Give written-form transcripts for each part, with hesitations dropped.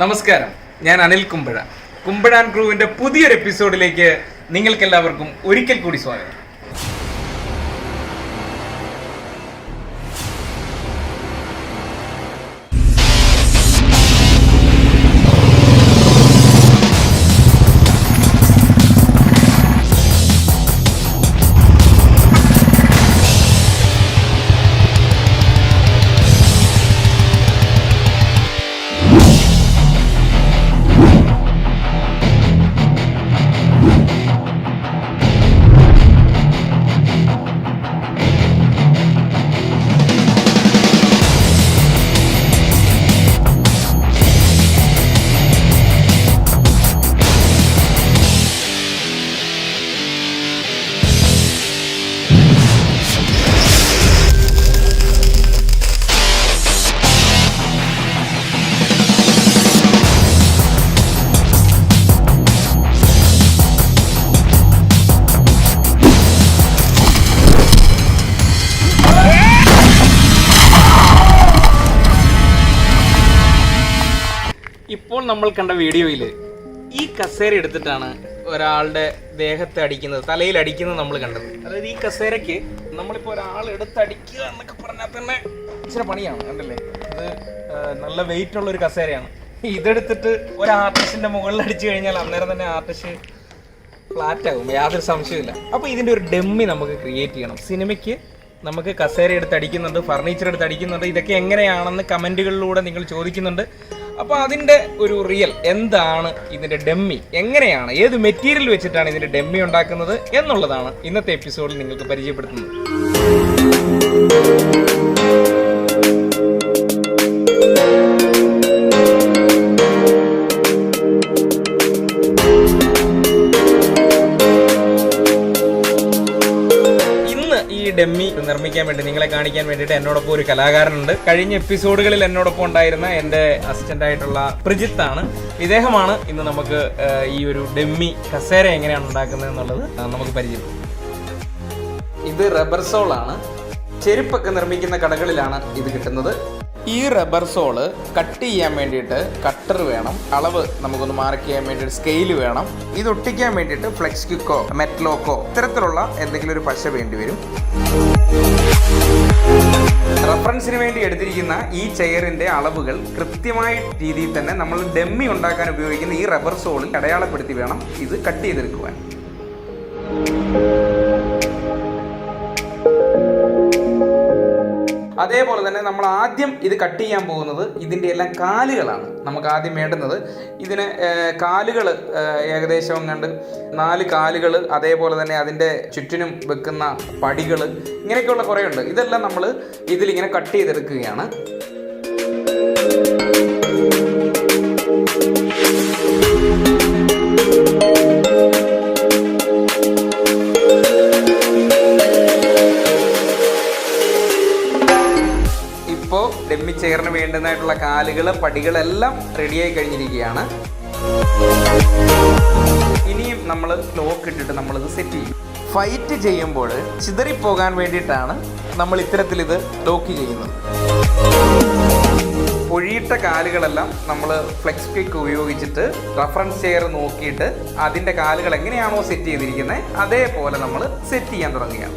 നമസ്കാരം, ഞാൻ അനിൽ കുമ്പഴ. കുമ്പഴാൻ ക്രൂവിന്റെ പുതിയൊരു എപ്പിസോഡിലേക്ക് നിങ്ങൾക്കെല്ലാവർക്കും ഒരിക്കൽ കൂടി സ്വാഗതം. ഇപ്പോൾ നമ്മൾ കണ്ട വീഡിയോയിൽ ഈ കസേര എടുത്തിട്ടാണ് ഒരാളുടെ ദേഹത്തെ അടിക്കുന്നത്, തലയിൽ അടിക്കുന്നത് നമ്മൾ കണ്ടത്. അതായത് ഈ കസേരയ്ക്ക് നമ്മളിപ്പോൾ ഒരാൾ എടുത്തടിക്കുക എന്നൊക്കെ പറഞ്ഞാൽ തന്നെ ഇച്ചിരി പണിയാണ്, കണ്ടല്ലേ? ഇത് നല്ല വെയിറ്റ് ഉള്ള ഒരു കസേരയാണ്. ഇതെടുത്തിട്ട് ഒരു ആർട്ടിസ്റ്റിന്റെ മുകളിൽ അടിച്ചു കഴിഞ്ഞാൽ അന്നേരം തന്നെ ആർട്ടിസ്റ്റ് ഫ്ലാറ്റ് ആകും, യാതൊരു സംശയമില്ല. അപ്പോൾ ഇതിൻ്റെ ഒരു ഡെമ്മി നമുക്ക് ക്രിയേറ്റ് ചെയ്യണം. സിനിമയ്ക്ക് നമുക്ക് കസേര എടുത്ത് അടിക്കുന്നുണ്ട്, ഫർണിച്ചർ എടുത്ത് അടിക്കുന്നുണ്ട്, ഇതൊക്കെ എങ്ങനെയാണെന്ന് കമൻറ്റുകളിലൂടെ നിങ്ങൾ ചോദിക്കുന്നുണ്ട്. അപ്പോൾ അതിൻ്റെ ഒരു റിയൽ എന്താണ്, ഇതിൻ്റെ ഡെമ്മി എങ്ങനെയാണ്, ഏത് മെറ്റീരിയൽ വെച്ചിട്ടാണ് ഇതിൻ്റെ ഡെമ്മി ഉണ്ടാക്കുന്നത് എന്നുള്ളതാണ് ഇന്നത്തെ എപ്പിസോഡിൽ നിങ്ങൾക്ക് പരിചയപ്പെടുത്തുന്നത്. ഡെമ്മി നിർമ്മിക്കാൻ വേണ്ടി, നിങ്ങളെ കാണിക്കാൻ വേണ്ടിയിട്ട് എന്നോടൊപ്പം ഒരു കലാകാരനുണ്ട്. കഴിഞ്ഞ എപ്പിസോഡുകളിൽ എന്നോടൊപ്പം ഉണ്ടായിരുന്ന എൻ്റെ അസിസ്റ്റന്റ് ആയിട്ടുള്ള പ്രജിത്താണ്. ഇദ്ദേഹമാണ് ഇന്ന് നമുക്ക് ഈ ഒരു ഡെമ്മി കസേര എങ്ങനെയാണ് ഉണ്ടാക്കുന്നത് എന്നുള്ളത് നമുക്ക് പരിചയപ്പെടും. ഇത് റബ്ബർ സോളാണ്. ചെരുപ്പൊക്കെ നിർമ്മിക്കുന്ന കടകളിലാണ് ഇത് കിട്ടുന്നത്. ഈ റബ്ബർ സോള് കട്ട് ചെയ്യാൻ വേണ്ടിയിട്ട് കട്ടർ വേണം, അളവ് നമുക്കൊന്ന് മാർക്ക് ചെയ്യാൻ വേണ്ടിയിട്ട് സ്കെയിൽ വേണം, ഇത് ഒട്ടിക്കാൻ വേണ്ടിയിട്ട് ഫ്ലെക്സ് ക്വിക്കോ മെറ്റ്ലോക്കോ ഇത്തരത്തിലുള്ള എന്തെങ്കിലും ഒരു പശ വേണ്ടി വരും. റഫറൻസിന് വേണ്ടി എടുത്തിരിക്കുന്ന ഈ ചെയറിന്റെ അളവുകൾ കൃത്യമായ രീതിയിൽ തന്നെ നമ്മൾ ഡെമ്മി ഉണ്ടാക്കാൻ ഉപയോഗിക്കുന്ന ഈ റബ്ബർ സോളിൽ അടയാളപ്പെടുത്തി വേണം ഇത് കട്ട് ചെയ്തെടുക്കുവാൻ. അതേപോലെ തന്നെ നമ്മൾ ആദ്യം ഇത് കട്ട് ചെയ്യാൻ പോകുന്നത് ഇതിൻ്റെ എല്ലാം കാലുകളാണ് നമുക്ക് ആദ്യം വേണ്ടുന്നത്. ഇതിന് കാലുകൾ ഏകദേശം കണ്ട് 4 കാലുകൾ, അതേപോലെ തന്നെ അതിൻ്റെ ചുറ്റിനും വെക്കുന്ന പടികൾ, ഇങ്ങനെയൊക്കെയുള്ള കുറേ ഉണ്ട്. ഇതെല്ലാം നമ്മൾ ഇതിലിങ്ങനെ കട്ട് ചെയ്തെടുക്കുകയാണ്. ഡെമ്മി ചെയറിന് വേണ്ടുന്നതായിട്ടുള്ള കാലുകൾ, പടികളെല്ലാം റെഡിയായി കഴിഞ്ഞിരിക്കുകയാണ്. ഇനിയും നമ്മൾ ലോക്ക് ഇട്ടിട്ട് നമ്മളിത് സെറ്റ് ചെയ്യും. ഫൈറ്റ് ചെയ്യുമ്പോൾ ചിതറിപ്പോകാൻ വേണ്ടിയിട്ടാണ് നമ്മൾ ഇത്തരത്തിലിത് ലോക്ക് ചെയ്യുന്നത്. പൊഴിയിട്ട കാലുകളെല്ലാം നമ്മൾ ഫ്ലെക്സ് ക്വിക്ക് ഉപയോഗിച്ചിട്ട് റഫറൻസ് ചെയർ നോക്കിയിട്ട് അതിൻ്റെ കാലുകൾ എങ്ങനെയാണോ സെറ്റ് ചെയ്തിരിക്കുന്നത് അതേപോലെ നമ്മൾ സെറ്റ് ചെയ്യാൻ തുടങ്ങുകയാണ്.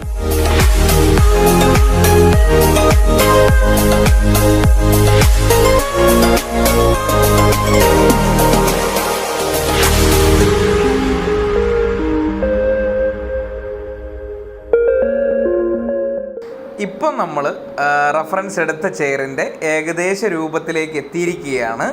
ഇപ്പം നമ്മൾ റഫറൻസ് എടുത്ത ചെയറിൻ്റെ ഏകദേശ രൂപത്തിലേക്ക് എത്തിയിരിക്കുകയാണ്.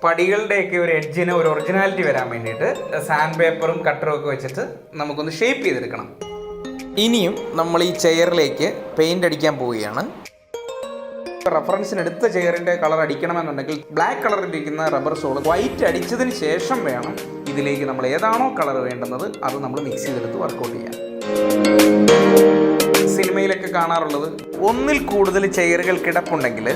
പടികളുടെയൊക്കെ ഒരു എഡ്ജിന് ഒരു ഒറിജിനാലിറ്റി വരാൻ വേണ്ടിയിട്ട് സാൻഡ് പേപ്പറും കട്ടറും ഒക്കെ വെച്ചിട്ട് നമുക്കൊന്ന് ഷേപ്പ് ചെയ്തെടുക്കണം. ഇനിയും നമ്മൾ ഈ ചെയറിലേക്ക് പെയിൻ്റ് അടിക്കാൻ പോവുകയാണ്. റഫറൻസിന് എടുത്ത ചെയറിൻ്റെ കളർ അടിക്കണമെന്നുണ്ടെങ്കിൽ ബ്ലാക്ക് കളറിലിരിക്കുന്ന റബ്ബർ സോള് വൈറ്റ് അടിച്ചതിന് ശേഷം വേണം ഇതിലേക്ക് നമ്മൾ ഏതാണോ കളർ വേണ്ടുന്നത് അത് നമ്മൾ മിക്സ് ചെയ്തെടുത്ത് വർക്കൗട്ട് ചെയ്യാം. സിനിമയിലൊക്കെ കാണാറുള്ളത് ഒന്നിൽ കൂടുതൽ ചെയറുകൾ കിടപ്പുണ്ടെങ്കിൽ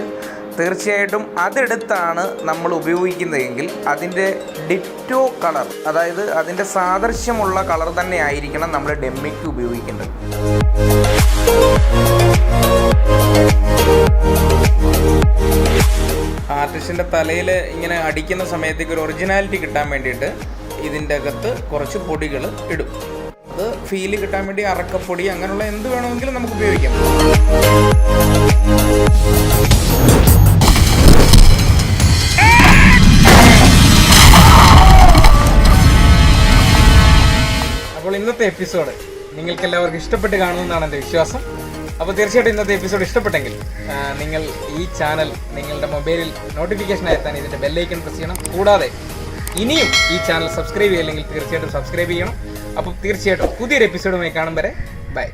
തീർച്ചയായിട്ടും അതെടുത്താണ് നമ്മൾ ഉപയോഗിക്കുന്നതെങ്കിൽ അതിൻ്റെ ഡിറ്റോ കളർ, അതായത് അതിൻ്റെ സാദൃശ്യമുള്ള കളർ തന്നെ ആയിരിക്കണം നമ്മൾ ഡെമ്മിക്ക് ഉപയോഗിക്കേണ്ടത്. ആർട്ടിസ്റ്റിൻ്റെ തലയിൽ ഇങ്ങനെ അടിക്കുന്ന സമയത്തേക്ക് ഒരു ഒറിജിനാലിറ്റി കിട്ടാൻ വേണ്ടിയിട്ട് ഇതിൻ്റെ അകത്ത് കുറച്ച് പൊടികൾ ഇടും. അത് ഫീല് കിട്ടാൻ വേണ്ടി അറക്കപ്പൊടി അങ്ങനെയുള്ള എന്ത് വേണമെങ്കിലും നമുക്ക് ഉപയോഗിക്കാം. അപ്പോൾ ഇന്നത്തെ എപ്പിസോഡ് നിങ്ങൾക്ക് എല്ലാവർക്കും ഇഷ്ടപ്പെട്ട് കാണുമെന്നാണ് എൻ്റെ വിശ്വാസം. അപ്പോൾ തീർച്ചയായിട്ടും ഇന്നത്തെ എപ്പിസോഡ് ഇഷ്ടപ്പെട്ടെങ്കിൽ നിങ്ങൾ ഈ ചാനൽ നിങ്ങളുടെ മൊബൈലിൽ നോട്ടിഫിക്കേഷൻ എത്താൻ ഇതിൻ്റെ ബെല്ലൈക്കൺ പ്രസ് ചെയ്യണം. കൂടാതെ ഇനിയും ഈ ചാനൽ സബ്സ്ക്രൈബ് ചെയ്യില്ലെങ്കിൽ തീർച്ചയായിട്ടും സബ്സ്ക്രൈബ് ചെയ്യണം. അപ്പോൾ തീർച്ചയായിട്ടും പുതിയൊരു എപ്പിസോഡുമായി കാണും വരെ ബൈ.